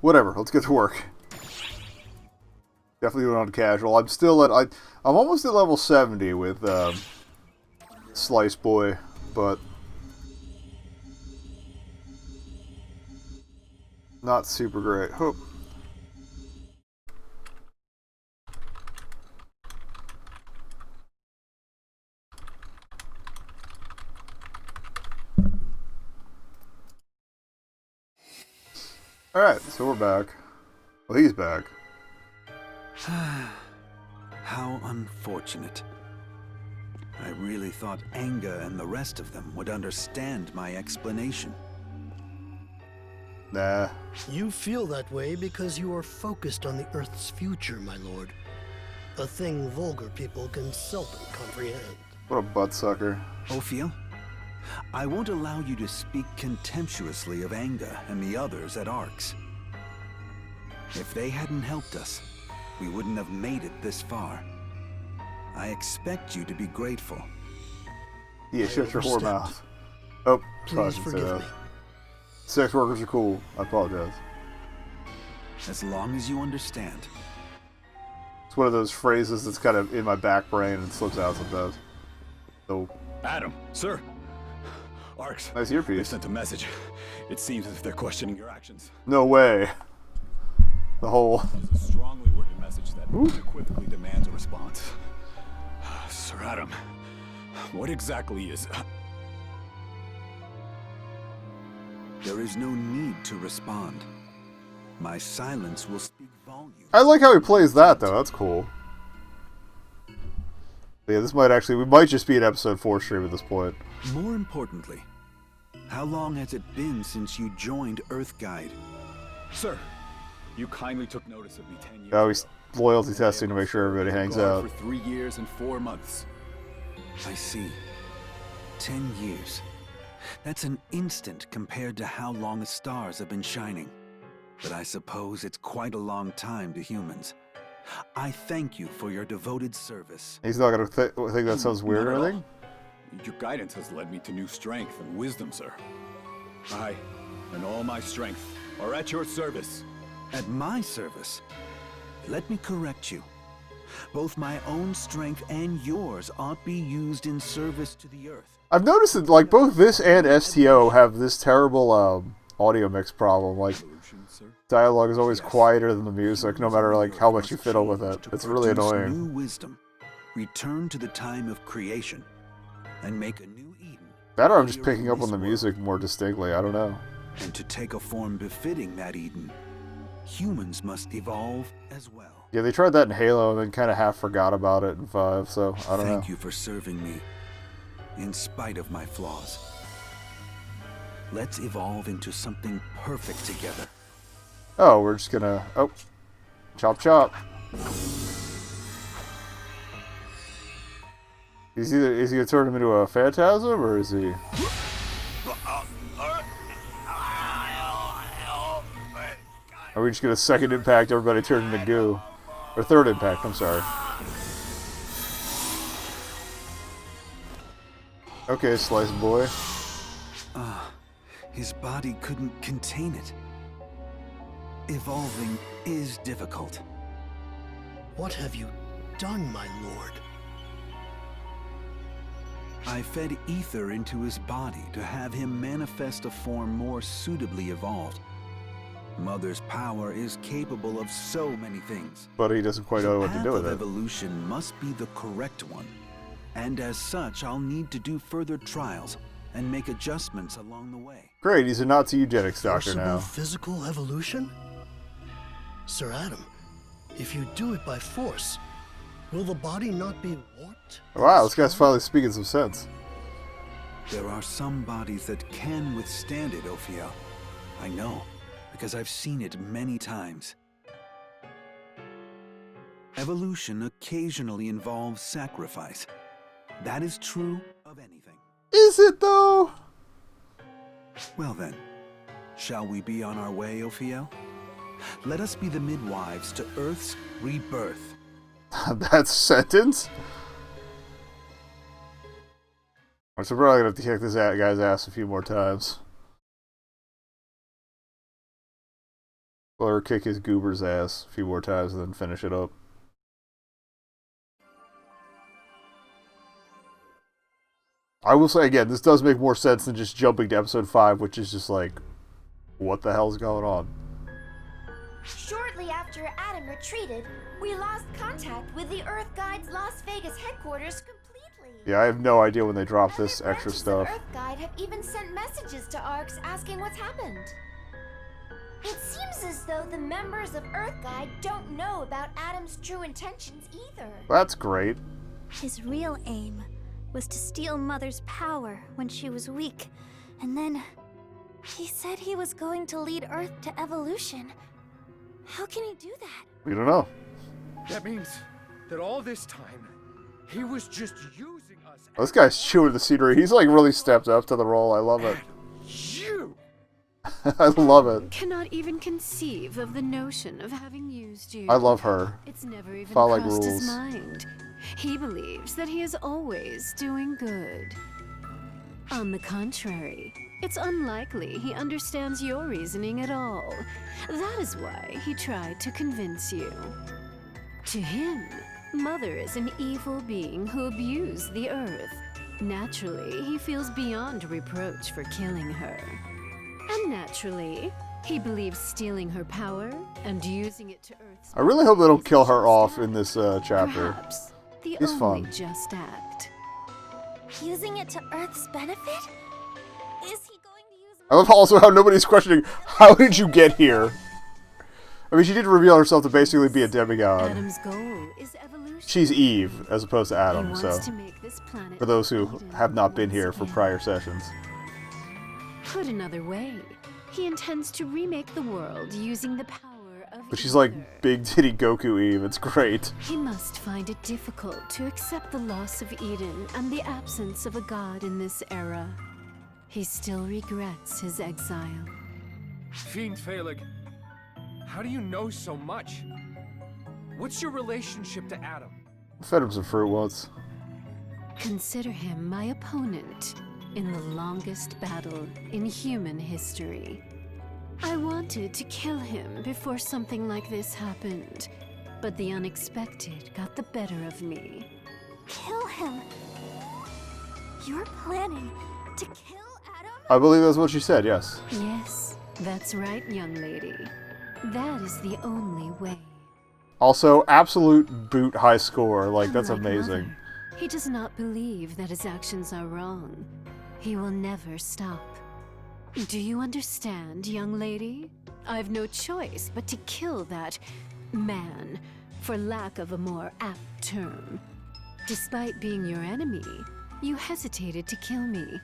Whatever, let's get to work. Definitely doing on casual. I'm still at I'm almost at level 70 with Slice Boy, but not super great. Hope. Alright, so we're back. Well, he's back. How unfortunate. I really thought Anga and the rest of them would understand my explanation. Nah. You feel that way because you are focused on the Earth's future, my lord. A thing vulgar people can seldom comprehend. What a buttsucker. Ophiel, I won't allow you to speak contemptuously of Anga and the others at Arx. If they hadn't helped us, we wouldn't have made it this far. I expect you to be grateful. Yeah, shut your whore mouth. Oh, Please forgive me. Sex workers are cool. I apologize. As long as you understand. It's one of those phrases that's kind of in my back brain and slips out sometimes. So. Adam, sir. Arx. Nice They earpiece. sent a message. It seems as if they're questioning your actions. No way. The whole. It's a strongly worded message that unequivocally demands a response. Sir Adam, what exactly is... There is no need to respond. My silence will speak volumes. I like how he plays that though. That's cool. Yeah, this might actually. We might just be an episode 4 stream at this point. More importantly, how long has it been since you joined Earthguide? Sir, you kindly took notice of me 10 years Oh, he's ago. loyalty testing to make sure everybody hangs Guard out. for 3 years and 4 months. I see. 10 years. That's an instant compared to how long the stars have been shining. But I suppose it's quite a long time to humans. I thank you for your devoted service. He's not gonna think that sounds weird Not or at all. anything. Your guidance has led me to new strength and wisdom, sir. I, and all my strength, are at your service. At my service. Let me correct you. Both my own strength and yours ought be used in service to the Earth. I've noticed that like both this and STO have this terrible audio mix problem. Like Evolution, sir. dialogue is always Yes. quieter than the music, no matter like how much you fiddle with it. It's really Produce annoying. New wisdom. Return to the time of creation. And make a new Eden. That or I'm just here in picking up on this the world. music more distinctly. I don't know. And to take a form befitting that Eden, humans must evolve as well. Yeah, they tried that in Halo and then kind of half forgot about it in 5. So I don't know. Thank you for serving me, in spite of my flaws. Let's evolve into something perfect together. Oh, we're just gonna. Oh, chop chop. Is he gonna turn him into a phantasm or is he? Are we just gonna second impact everybody turn into goo? Or third impact, I'm sorry. Okay, Slice Boy. His body couldn't contain it. Evolving is difficult. What have you done, my lord? I fed ether into his body to have him manifest a form more suitably evolved. Mother's power is capable of so many things. But he doesn't quite know what to do with The it. path of evolution must be the correct one. And as such, I'll need to do further trials and make adjustments along the way. Great, he's a Nazi eugenics doctor Forcible now. physical evolution? Sir Adam, if you do it by force, will the body not be warped? Wow, this guy's finally speaking some sense. There are some bodies that can withstand it, Ophiel. I know, because I've seen it many times. Evolution occasionally involves sacrifice. That is true of anything. Is it though? Well then, shall we be on our way, Ophiel? Let us be the midwives to Earth's rebirth. That sentence? So we're probably gonna have to kick this guy's ass a few more times. Or kick his goober's ass a few more times and then finish it up. I will say again, this does make more sense than just jumping to episode 5, which is just like, what the hell's going on? Shortly after Adam retreated, we lost contact with the Earth Guide's Las Vegas headquarters completely. Yeah, I have no idea when they dropped this Other extra branches stuff. of Earth Guide have even sent messages to ARX asking what's happened. It seems as though the members of Earth Guide don't know about Adam's true intentions either. That's great. His real aim was to steal Mother's power when she was weak, and then he said he was going to lead Earth to evolution. How can he do that? We don't know. That means that all this time, he was just using us. This guy's chewing the scenery. He's like really stepped up to the role. I love it. You! I love it. Cannot even conceive of the notion of having used you. I love her. It's never even Follow crossed rules. his mind. He believes that he is always doing good. On the contrary, it's unlikely he understands your reasoning at all. That is why he tried to convince you. To him, Mother is an evil being who abused the Earth. Naturally, he feels beyond reproach for killing her. And naturally, he believes stealing her power and using it to Earth's... I really hope they don't kill her off in this chapter. Perhaps the He's only fun. just act. Using it to Earth's benefit? Is he going to use... I love also how nobody's questioning, how did you get here? I mean, she did reveal herself to basically be a demigod. Adam's goal is evolution. She's Eve, as opposed to He Adam, wants so... to make this planet For those who Eden have not been once here for again. prior sessions. Put another way, he intends to remake the world using the power of But she's like ether. Big Titty Goku Eve, it's great. He must find it difficult to accept the loss of Eden and the absence of a god in this era. He still regrets his exile. Fiend Phaleg, how do you know so much? What's your relationship to Adam? Fed him some fruit once. Consider him my opponent in the longest battle in human history. I wanted to kill him before something like this happened, but the unexpected got the better of me. Kill him? You're planning to kill Adam? I believe that's what she said, yes. Yes, that's right, young lady. That is the only way. Also, absolute boot high score, like, that's Unlike amazing. Mother, he does not believe that his actions are wrong. He will never stop. Do you understand, young lady? I've no choice but to kill that man, for lack of a more apt term. Despite being your enemy, you hesitated to kill me.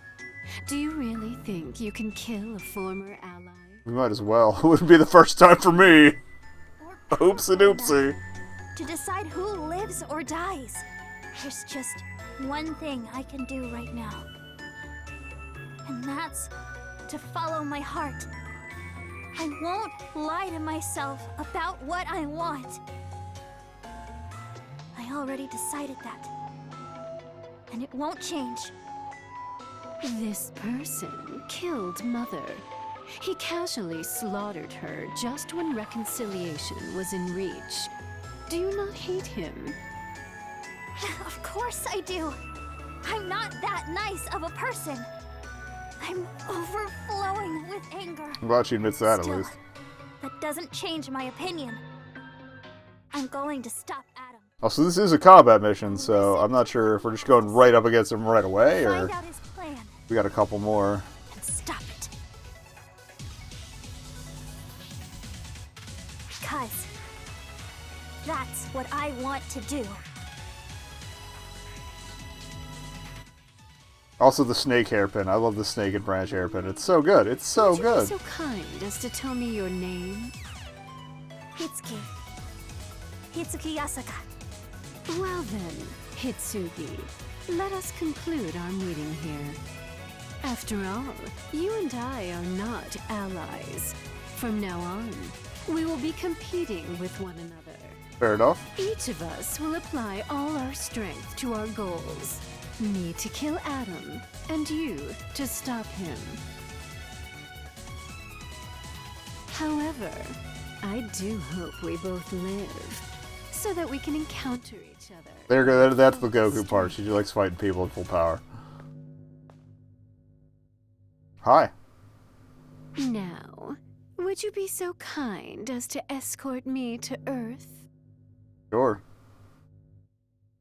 Do you really think you can kill a former ally? We might as well. It wouldn't be the first time for me. Or Oopsie doopsie. to decide who lives or dies. There's just one thing I can do right now. And that's to follow my heart. I won't lie to myself about what I want. I already decided that. And it won't change. This person killed Mother. He casually slaughtered her just when reconciliation was in reach. Do you not hate him? Of course I do. I'm not that nice of a person. I'm overflowing with anger. I'm glad she admits that at Still, least. that doesn't change my opinion. I'm going to stop Adam. Also, this is a combat mission, so I'm not sure if we're just going right up against him right away, or Find out his plan we got a couple more. and stop it. Because that's what I want to do. Also, the snake hairpin. I love the snake and branch hairpin. It's so good. It's so Would you be good. so kind as to tell me your name? Hitsuki. Hitsuki Yasaka. Well then, Hitsugi, let us conclude our meeting here. After all, you and I are not allies. From now on, we will be competing with one another. Fair enough. Each of us will apply all our strength to our goals. Me to kill Adam, and you to stop him. However, I do hope we both live, so that we can encounter each other. There you go. That's the Goku part. She likes fighting people in full power. Hi. Now, would you be so kind as to escort me to Earth? Sure.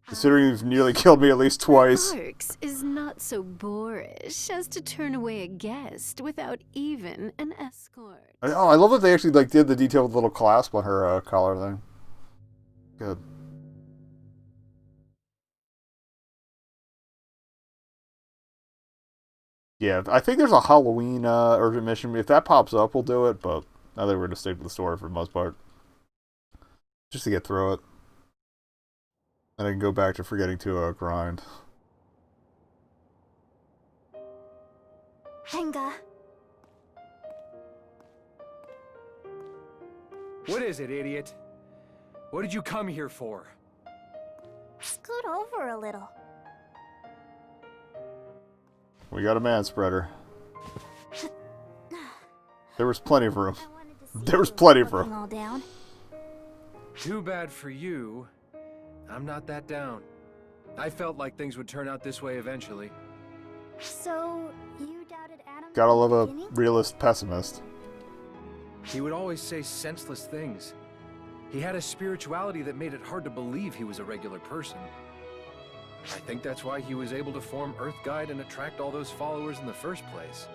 Considering you've nearly killed me at least twice. Arx is not so boorish as to turn away a guest without even an escort. Oh, I love that they actually did the detailed little clasp on her collar thing. Good. Yeah, I think there's a Halloween urgent mission. If that pops up, we'll do it, but I think we're going to stick to the story for the most part. Just to get through it. And I can go back to forgetting to grind. Henga. What is it, idiot? What did you come here for? Scoot over a little. We got a man spreader. There was plenty of room. There was plenty of room. All down. Too bad for you. I'm not that down. I felt like things would turn out this way eventually. So, you doubted Adam? Gotta love a beginning? realist pessimist. He would always say senseless things. He had a spirituality that made it hard to believe he was a regular person. I think that's why he was able to form Earth Guide and attract all those followers in the first place.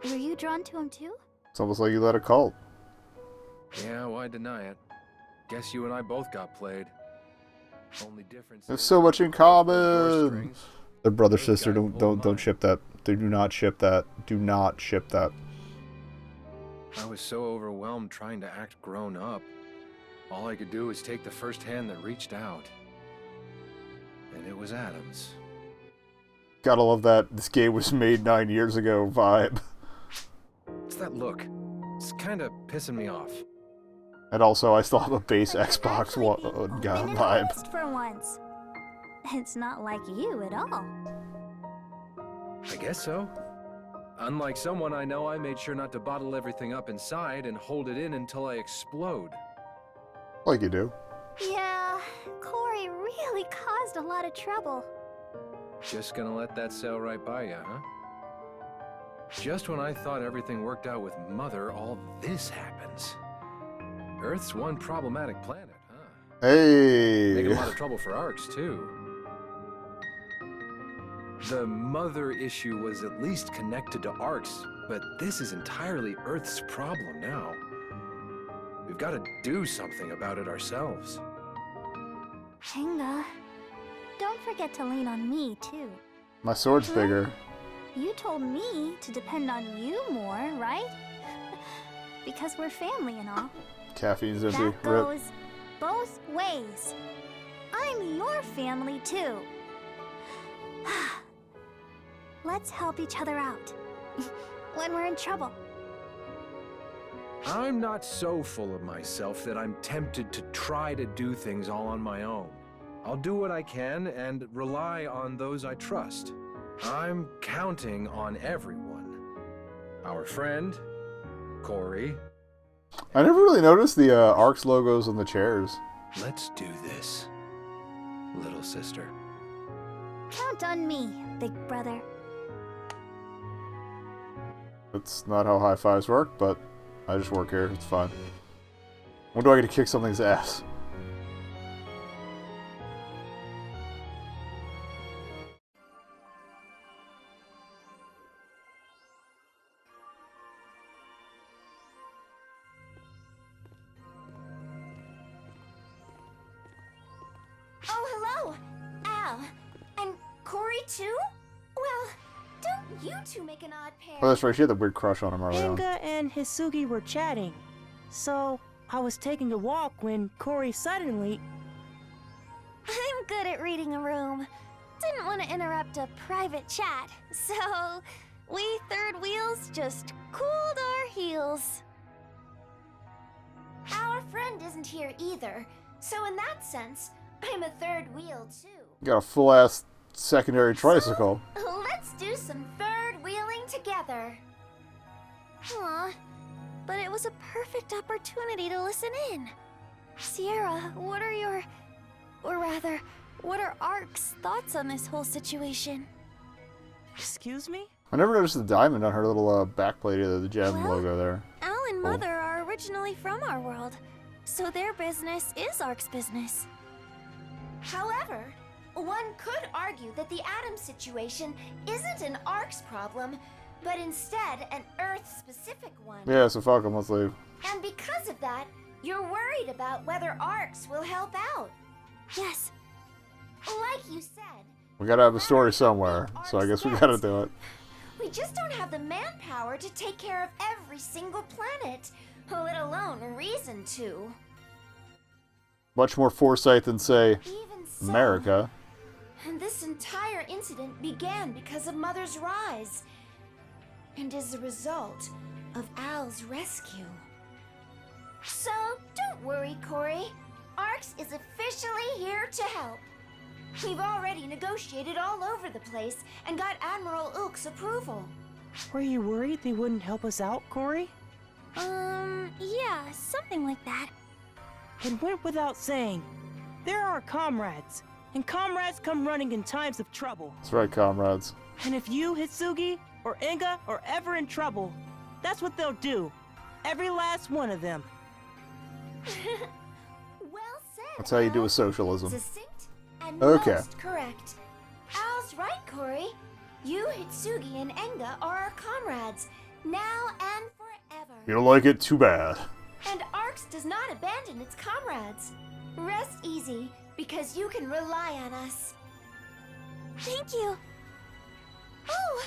Were you drawn to him too? It's almost like you led a cult. Yeah, why deny it? Guess you and I both got played. Only difference There's is so much in your common. strings. The brother Earth sister Guide don't pulled ship that. They do not ship that. Do not ship that. I was so overwhelmed trying to act grown up. All I could do was take the first hand that reached out. And it was Adam's. Gotta love that this game was made 9 years ago vibe. It's that look. It's kind of pissing me off. And also, I still have a base But you're Xbox actually One being open and vibe. honest for once. It's not like you at all. I guess so. Unlike someone I know, I made sure not to bottle everything up inside and hold it in until I explode. Like you do. Yeah, Corey really caused a lot of trouble. Just gonna let that sail right by you, huh? Just when I thought everything worked out with Mother, all this happens. Earth's one problematic planet, huh? Making a Hey! lot of trouble for Arx, too. The Mother issue was at least connected to Arx, but this is entirely Earth's problem now. We've got to do something about it ourselves. Henga, don't forget to lean on me, too. My sword's bigger. You told me to depend on you more, right? Because we're family and all. Caffeine's empty. That Rip. goes both ways. I'm your family, too. Let's help each other out when we're in trouble. I'm not so full of myself that I'm tempted to try to do things all on my own. I'll do what I can and rely on those I trust. I'm counting on everyone. Our friend, Corey. I never really noticed the Arx logos on the chairs. Let's do this, little sister. Count on me, big brother. That's not how high fives work, but I just work here. It's fine. When do I get to kick something's ass? Oh, hello! Al. And Corey, too? Well, don't you two make an odd pair? Oh, that's right. She had the weird crush on him early on. Inga and Hisugi were chatting, so I was taking a walk when Corey suddenly... I'm good at reading a room. Didn't want to interrupt a private chat, so we third wheels just cooled our heels. Our friend isn't here either, so in that sense, I'm a third wheel too. Got a full ass secondary tricycle. So, let's do some third wheeling together. Aw, but it was a perfect opportunity to listen in. Sierra, what are your... or rather, what are Ark's thoughts on this whole situation? Excuse me? I never noticed the diamond on her little backplate of the gem Well, logo there. Al and Cool. Mother are originally from our world, so their business is Ark's business. However, one could argue that the Atom situation isn't an Ark's problem, but instead an Earth-specific one. Yeah, so fuck 'em, let's leave. And because of that, you're worried about whether Arks will help out. Yes. Like you said, We gotta have a story somewhere, so I guess we gotta do it. we just don't have the manpower to take care of every single planet, let alone reason to. Much more foresight than, say, Even so, America. And this entire incident began because of Mother's rise, and is a result of Al's rescue. So, don't worry, Corey. Arks is officially here to help. We've already negotiated all over the place and got Admiral Ulk's approval. Were you worried they wouldn't help us out, Corey? Yeah, something like that. It went without saying. They're our comrades, and comrades come running in times of trouble. That's right, comrades. And if you, Hitsugi, or Inga are ever in trouble, that's what they'll do. Every last one of them. Well said. That's how you do Al. with socialism. Succinct and Okay. most correct. Al's right, Corey. You, Hitsugi, and Enga are our comrades, now and forever. You don't like it? Too bad. And Arks does not abandon its comrades. Rest easy, because you can rely on us. Thank you. Oh,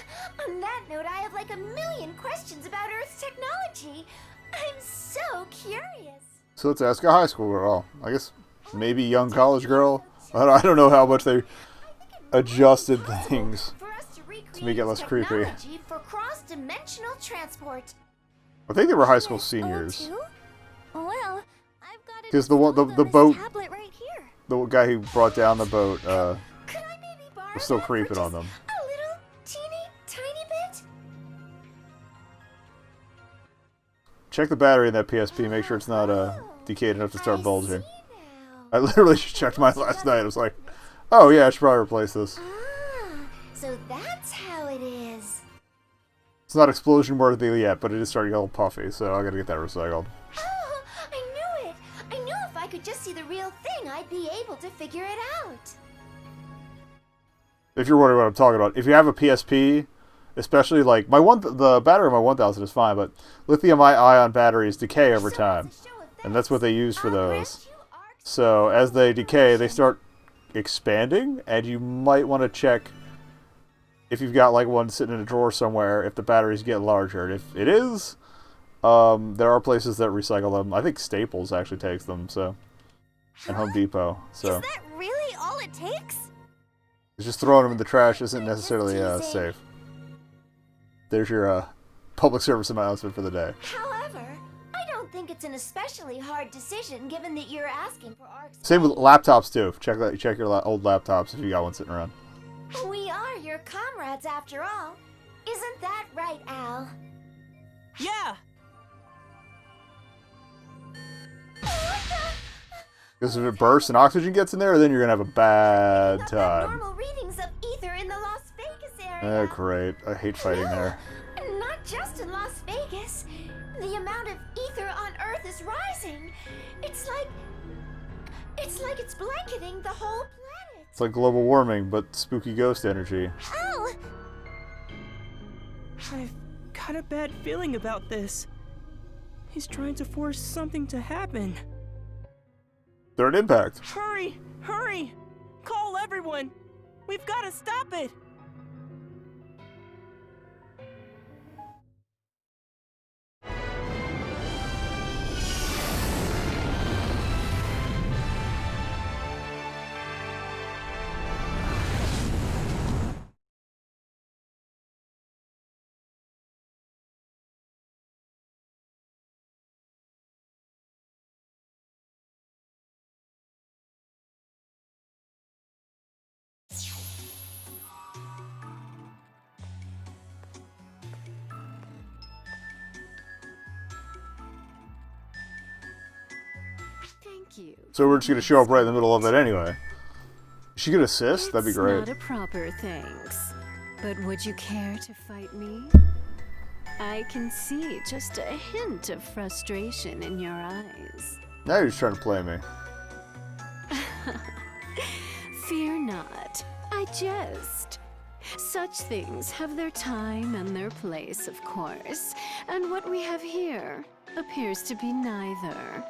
on that note, I have like a million questions about Earth's technology. I'm so curious. So let's ask a high school girl. I guess maybe young college girl. I don't know how much they adjusted things For us to recreate to make it less creepy. technology for cross-dimensional transport. I think they were high school seniors. Oh, well, I've got it 'Cause the one- installed the on this boat- tablet right here. The guy who brought down the boat Could I maybe borrow was still that for creeping on just them. a little teeny tiny bit? Check the battery in that PSP. Make sure it's not decayed enough to start I bulging. see now. I literally just checked mine last night. I was like, oh yeah, I should probably replace this. Ah, so that's how it is. It's not explosion worthy yet, but it is starting to get a little puffy, so I gotta get that recycled. Oh, I knew it. I knew if I could just see the real thing, I'd be able to figure it out. If you're wondering what I'm talking about, if you have a PSP, especially like the battery on my 1000 is fine, but lithium-ion batteries decay over So, time, as a show of and that's what they use thanks, for I'll those. grant you Ark's So as they decay, they permission. start expanding, and you might want to check if you've got like one sitting in a drawer somewhere if the batteries get larger. And if it is, there are places that recycle them. I think Staples actually takes them, so, and Home Depot. So Is that really all it takes? just throwing them in the trash isn't necessarily teasing. safe. There's your public service announcement for the day. However, I don't think it's an especially hard decision given that you're asking for Ark's Same with aid. laptops too. Check your old laptops if you got one sitting around. We are your comrades after all. Isn't that right, Al? Yeah! Because if it bursts and oxygen gets in there, then you're gonna have a bad Picking up time. abnormal readings of ether in the Las Vegas area. Oh, great. I hate fighting there. No, not just in Las Vegas. The amount of ether on Earth is rising. It's like it's blanketing the whole planet. It's like global warming, but spooky ghost energy. Al! I've got a bad feeling about this. He's trying to force something to happen. Third impact. Hurry! Hurry! Call everyone! We've got to stop it! you. So we're just gonna show up right in the middle of it anyway. She could assist? That'd be great. It's not a proper thanks. But would you care to fight me? I can see just a hint of frustration in your eyes. Now you're just trying to play me. Fear not. I jest. Such things have their time and their place, of course. And what we have here appears to be neither.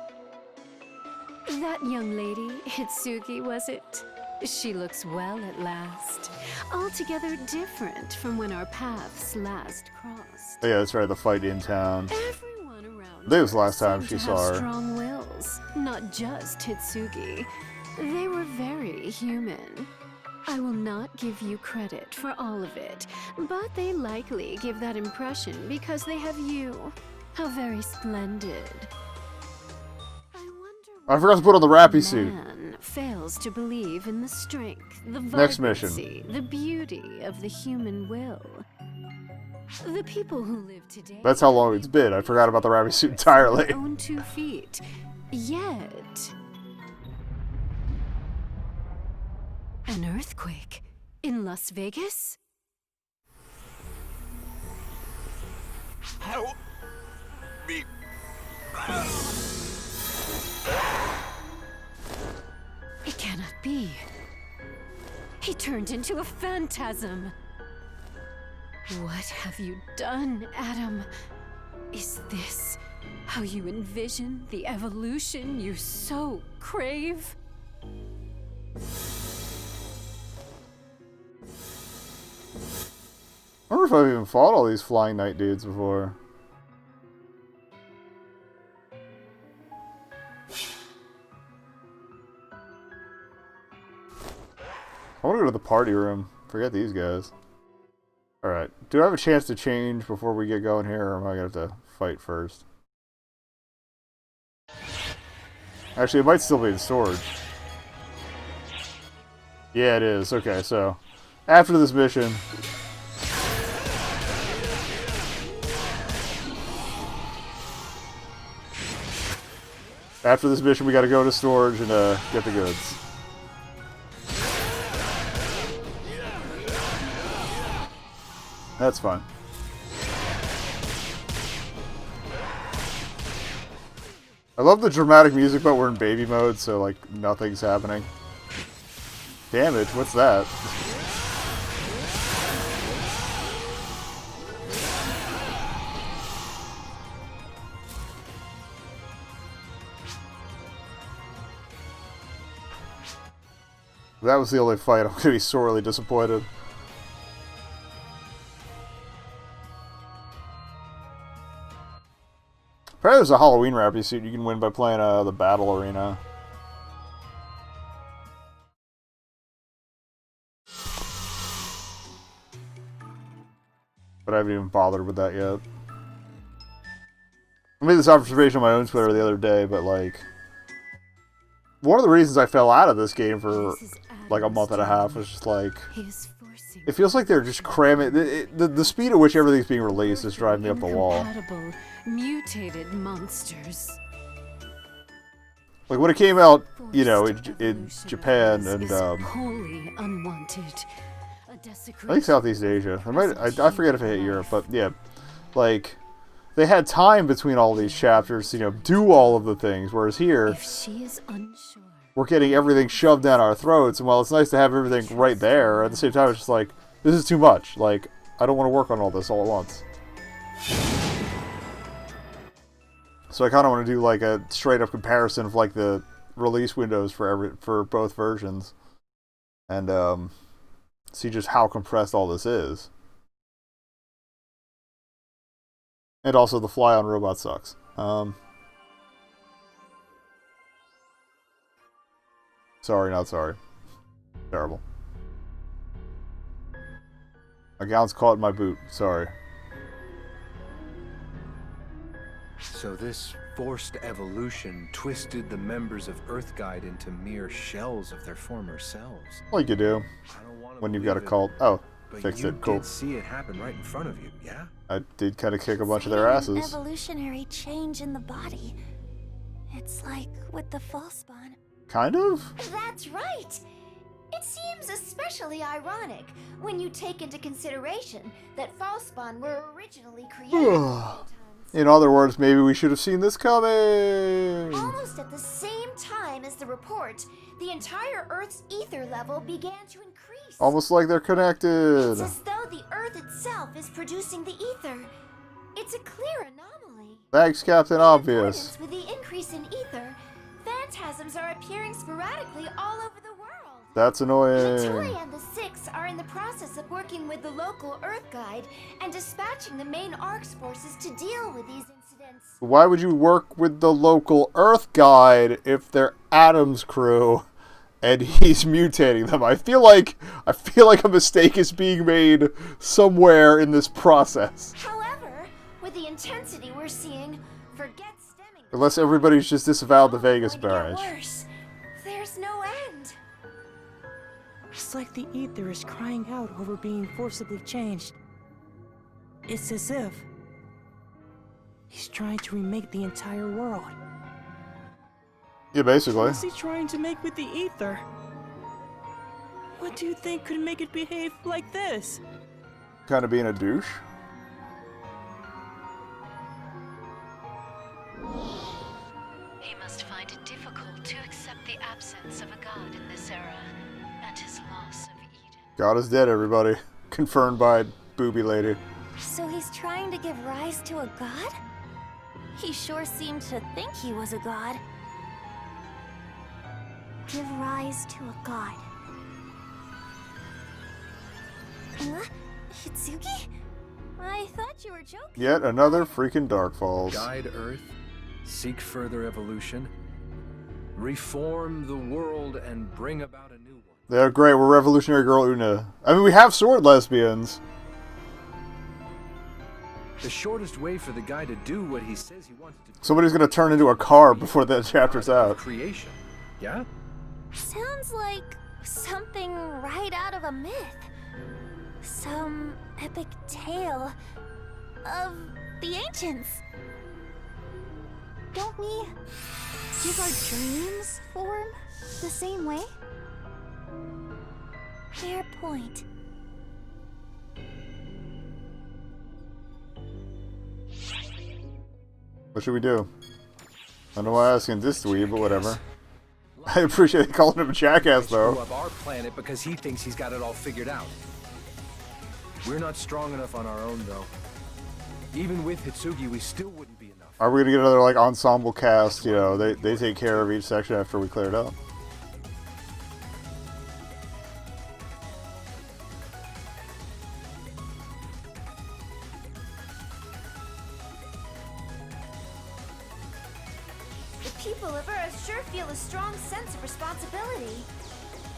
That young lady, Hitsugi, was it? She looks well at last. Altogether different from when our paths last crossed. Yeah, that's right, the fight in town. Everyone around This was last time seemed she to saw have her. strong wills, not just Hitsugi. They were very human. I will not give you credit for all of it, but they likely give that impression because they have you. How very splendid. I forgot to put on the rappy suit. Man fails to believe in the strength, the Next mission. vibrancy, the beauty of the human will. The people who live today. That's how long it's been. I forgot about the rappy suit entirely. Their own 2 feet. Yet an earthquake in Las Vegas? Help me. It cannot be. He turned into a phantasm. What have you done, Adam? Is this how you envision the evolution you so crave? I wonder if I've even fought all these flying knight dudes before. I want to go to the party room. Forget these guys. Alright. Do I have a chance to change before we get going here, or am I going to have to fight first? Actually, it might still be in storage. Yeah, it is. Okay, so after this mission... After this mission, we gotta go to storage and get the goods. That's fine. I love the dramatic music, but we're in baby mode, so like nothing's happening. Damage? What's that? If that was the only fight, I'm gonna be sorely disappointed. Apparently there's a Halloween rappy suit you can win by playing the battle arena. But I haven't even bothered with that yet. I made this observation on my own Twitter the other day, but like... One of the reasons I fell out of this game for like a month and a half was just like... It feels like they're just cramming... The speed at which everything's being released is driving me up the wall. Mutated monsters. Like when it came out, you know, in Japan and wholly unwanted. I think Southeast Asia. I forget if it hit Europe, but yeah, like they had time between all these chapters to, you know, do all of the things. Whereas here, If she is unsure, we're getting everything shoved down our throats, and while it's nice to have everything right there, at the same time it's just like this is too much. Like I don't want to work on all this all at once. So I kind of want to do like a straight up comparison of like the release windows for both versions, and see just how compressed all this is. And also the fly on robot sucks. Sorry, not sorry. Terrible. My gown's caught in my boot. Sorry. So this forced evolution twisted the members of Earthguide into mere shells of their former selves. Like you do. I don't want to When you've got a believe it, cult. Oh, but fixed you it. Cool. did see it happen right in front of you, yeah? I did kind of kick a bunch of their asses. Evolutionary change in the body. It It's like with the false spawn. Kind of? That's right! It seems especially ironic when you take into consideration that Falspawn were originally created. In other words, maybe we should have seen this coming. Almost at the same time as the report, the entire Earth's ether level began to increase. Almost like they're connected. It's as though the Earth itself is producing the ether. It's a clear anomaly. Thanks, Captain Obvious. With the increase in ether, phantasms are appearing sporadically all over the world. That's annoying. Tori and the Six are in the process of working with the local Earth Guide and dispatching the main ARC's forces to deal with these incidents. Why would you work with the local Earth Guide if they're Adam's crew and he's mutating them? I feel like a mistake is being made somewhere in this process. However, with the intensity we're seeing, forget stemming. Unless everybody's just disavowed the Vegas barrage. Worse. There's no end. It's like the ether is crying out over being forcibly changed. It's as if he's trying to remake the entire world. Yeah, basically. What's he trying to make with the ether? What do you think could make it behave like this? Kind of being a douche. He must find it difficult to accept the absence of a god in this era, and his loss of Eden. God is dead, everybody. Confirmed by Booby Lady. So he's trying to give rise to a god? He sure seemed to think he was a god. Give rise to a god. Hitsugi? I thought you were joking. Yet another freaking Dark Falls. Guide Earth, seek further evolution, reform the world, and bring about a new one. They're great. We're Revolutionary Girl Una. I mean, we have sword lesbians. The shortest way for the guy to do what he says he wants to do. Somebody's gonna turn into a car before the chapter's out. Creation, yeah? Sounds like something right out of a myth. Some epic tale of the ancients. Don't we give our dreams form the same way? Fair point. What should we do? I don't know why I'm asking this dweeb, but whatever. I appreciate calling him a jackass, though. Screw up our planet because he thinks he's got it all figured out. We're not strong enough on our own, though. Even with Hitsugi, we still wouldn't be enough. Are we gonna get another, like, ensemble cast? You know, they take care of each section after we clear it up. The people of Earth sure feel a strong sense of responsibility.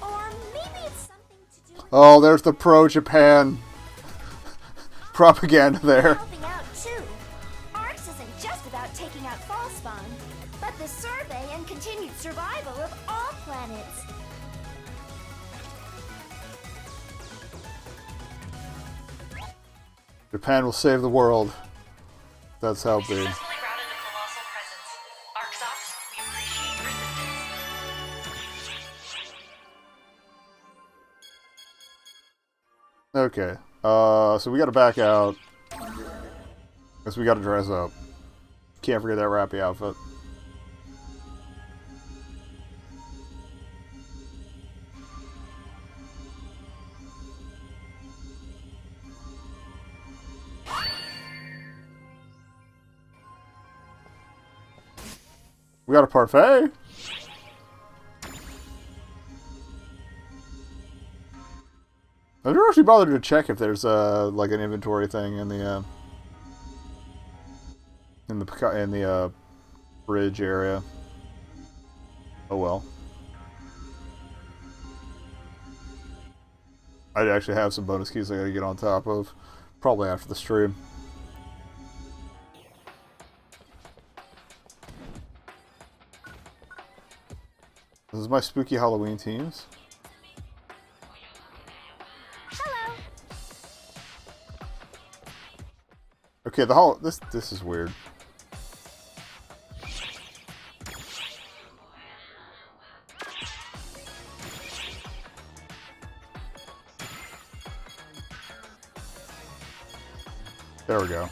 Or maybe it's something to do with Oh, there's the pro-Japan propaganda there. helping out too. ARCS isn't just about taking out Falspawn, but the survey and continued survival of all planets. Japan will save the world. That's how it be. Successfully routed a colossal presence. Arxox, we appreciate your assistance. Okay. So we gotta back out. Guess we gotta dress up. Can't forget that rappy outfit. We got a parfait. I've never actually bothered to check if there's like an inventory thing in the bridge area. Oh well. I actually have some bonus keys I gotta get on top of, probably after the stream. This is my spooky Halloween teams. Hello. Okay, this is weird. There we go.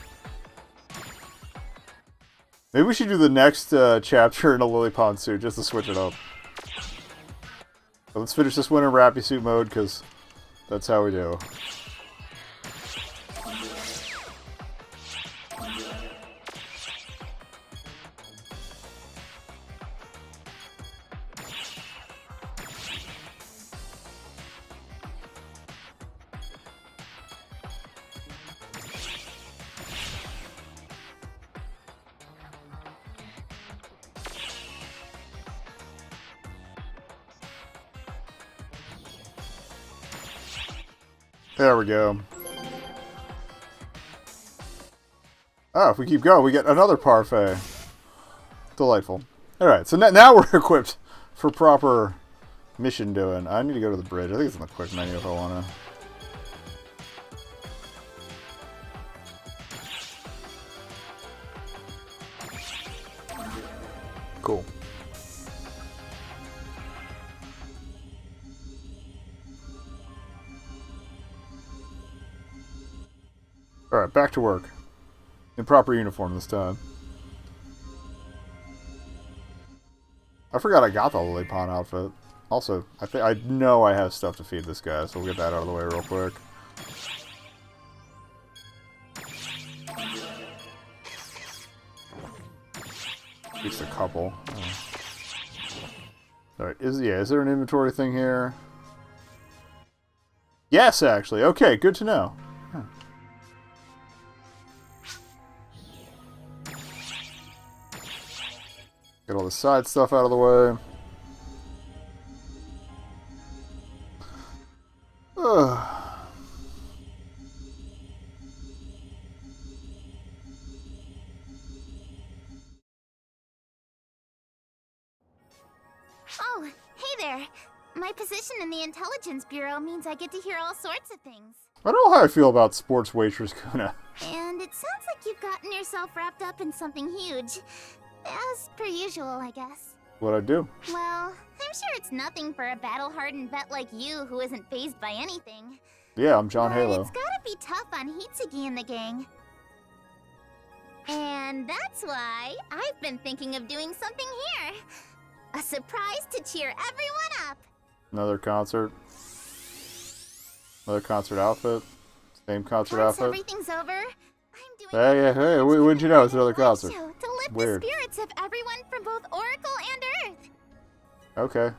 Maybe we should do the next chapter in a lily pond suit just to switch it up. But let's finish this one in Rappy suit mode because that's how we do. There we go. Oh, if we keep going, we get another parfait. Delightful. Alright, so now we're equipped for proper mission doing. I need to go to the bridge. I think it's in the quick menu if I want to. Cool. Alright, back to work. In proper uniform this time. I forgot I got the lily pond outfit. Also, I know I have stuff to feed this guy, so we'll get that out of the way real quick. At least a couple. Alright, is there an inventory thing here? Yes, actually. Okay, good to know. Huh. Get all the side stuff out of the way. Ugh. Oh, hey there. My position in the Intelligence Bureau means I get to hear all sorts of things. I don't know how I feel about sports waitress Kuna. And it sounds like you've gotten yourself wrapped up in something huge. As per usual, I guess. What'd I do? Well, I'm sure it's nothing for a battle-hardened vet like you who isn't fazed by anything. Yeah, I'm John But Halo. it's gotta be tough on Hitsugi and the gang. And that's why I've been thinking of doing something here. A surprise to cheer everyone up. Another concert. Another concert outfit. Same concert Once outfit. everything's over, I'm doing Hey, when'd you know it's another light concert? show to lift Weird. the spirits of everyone from both Oracle and Earth. Okay.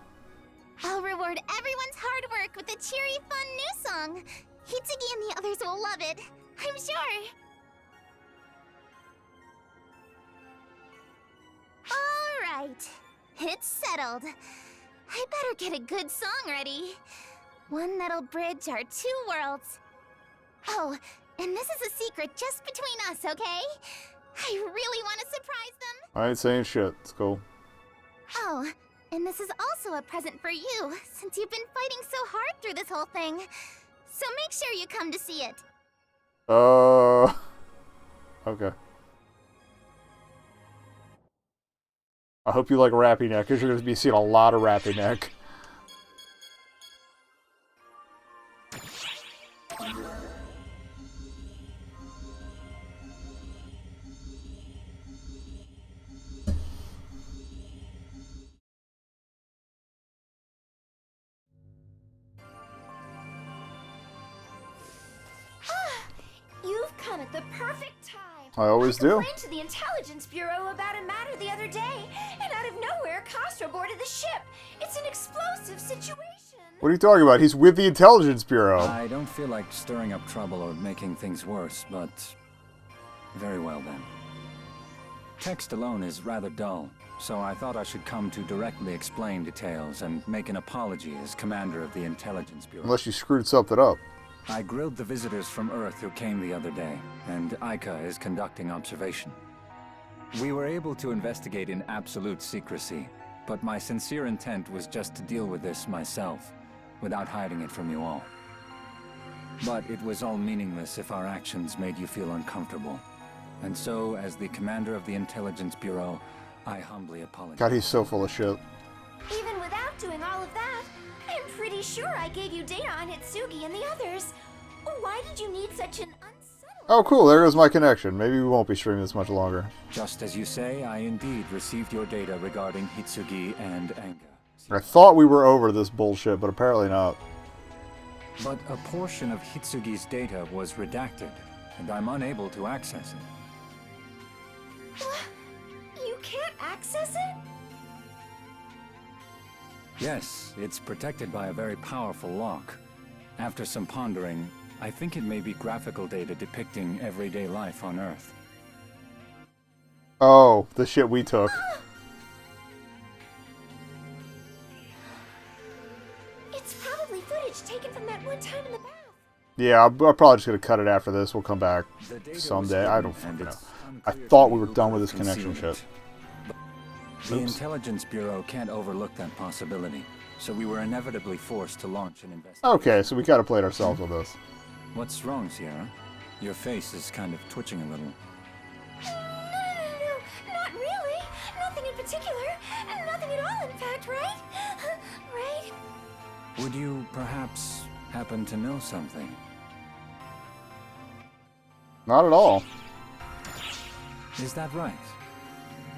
I'll reward everyone's hard work with a cheery, fun new song. Hitsugi and the others will love it, I'm sure. Alright, it's settled. I better get a good song ready. One that'll bridge our two worlds. Oh, and this is a secret just between us, okay? I really want to surprise them. I ain't saying shit. It's cool. Oh, and this is also a present for you, since you've been fighting so hard through this whole thing. So make sure you come to see it. Okay. I hope you like Rappy Neck, because you're going to be seeing a lot of Rappy Neck. You've come at the perfect time. I always do. I complained to the Intelligence Bureau about a matter the other day, and out of nowhere, Castro boarded the ship. It's an explosive situation. What are you talking about? He's with the Intelligence Bureau. I don't feel like stirring up trouble or making things worse, but... very well then. Text alone is rather dull, so I thought I should come to directly explain details and make an apology as commander of the Intelligence Bureau. Unless you screwed something up. I grilled the visitors from Earth who came the other day, and Aika is conducting observation. We were able to investigate in absolute secrecy, but my sincere intent was just to deal with this myself, without hiding it from you all. But it was all meaningless if our actions made you feel uncomfortable. And so, as the commander of the Intelligence Bureau, I humbly apologize. God, he's so full of shit. Even without doing all of that, I'm pretty sure I gave you data on Hitsugi and the others. Why did you need such an unsettling Oh, cool. There goes my connection. Maybe we won't be streaming this much longer. Just as you say, I indeed received your data regarding Hitsugi and Anga. I thought we were over this bullshit, but apparently not. But a portion of Hitsugi's data was redacted, and I'm unable to access it. You can't access it? Yes, it's protected by a very powerful lock. After some pondering, I think it may be graphical data depicting everyday life on Earth. Oh, the shit we took. It's probably footage taken from that one time in the bath. Yeah, I'm probably just gonna cut it after this. We'll come back someday. I don't fucking know. I thought we were done with this connection shit. The Intelligence Bureau can't overlook that possibility, so we were inevitably forced to launch an investigation. Okay, so we kind of played ourselves with this. What's wrong, Sierra? Your face is kind of twitching a little. No, not really. Nothing in particular. Nothing at all, in fact, right? Right? Would you perhaps happen to know something? Not at all. Is that right?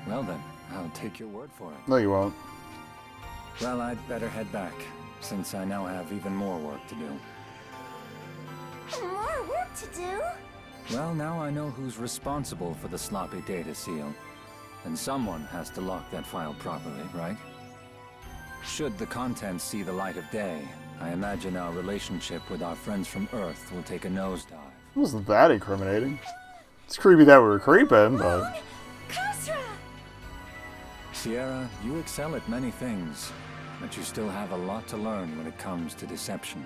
Well then, I'll take your word for it. No, you won't. Well, I'd better head back, since I now have even more work to do. More work to do? Well, now I know who's responsible for the sloppy data seal. And someone has to lock that file properly, right? Should the contents see the light of day, I imagine our relationship with our friends from Earth will take a nosedive. It wasn't that incriminating. It's creepy that we were creeping, but... Khosra! Sierra, you excel at many things, but you still have a lot to learn when it comes to deception.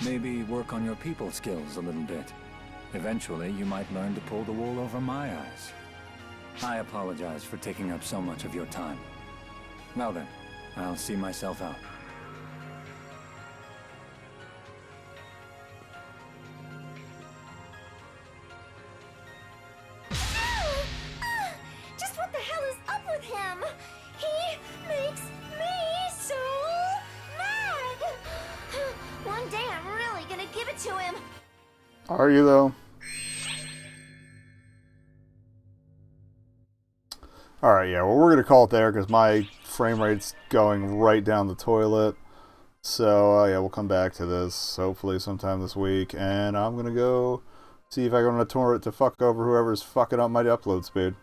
Maybe work on your people skills a little bit. Eventually, you might learn to pull the wool over my eyes. I apologize for taking up so much of your time. Well then, I'll see myself out. Just what the hell is up with him? He makes me so mad! One day I'm really gonna give it to him. Are you, though? Alright, yeah, well, we're going to call it there because my frame rate's going right down the toilet. So, yeah, we'll come back to this hopefully sometime this week. And I'm going to go see if I can run a torrent to fuck over whoever's fucking up my upload speed.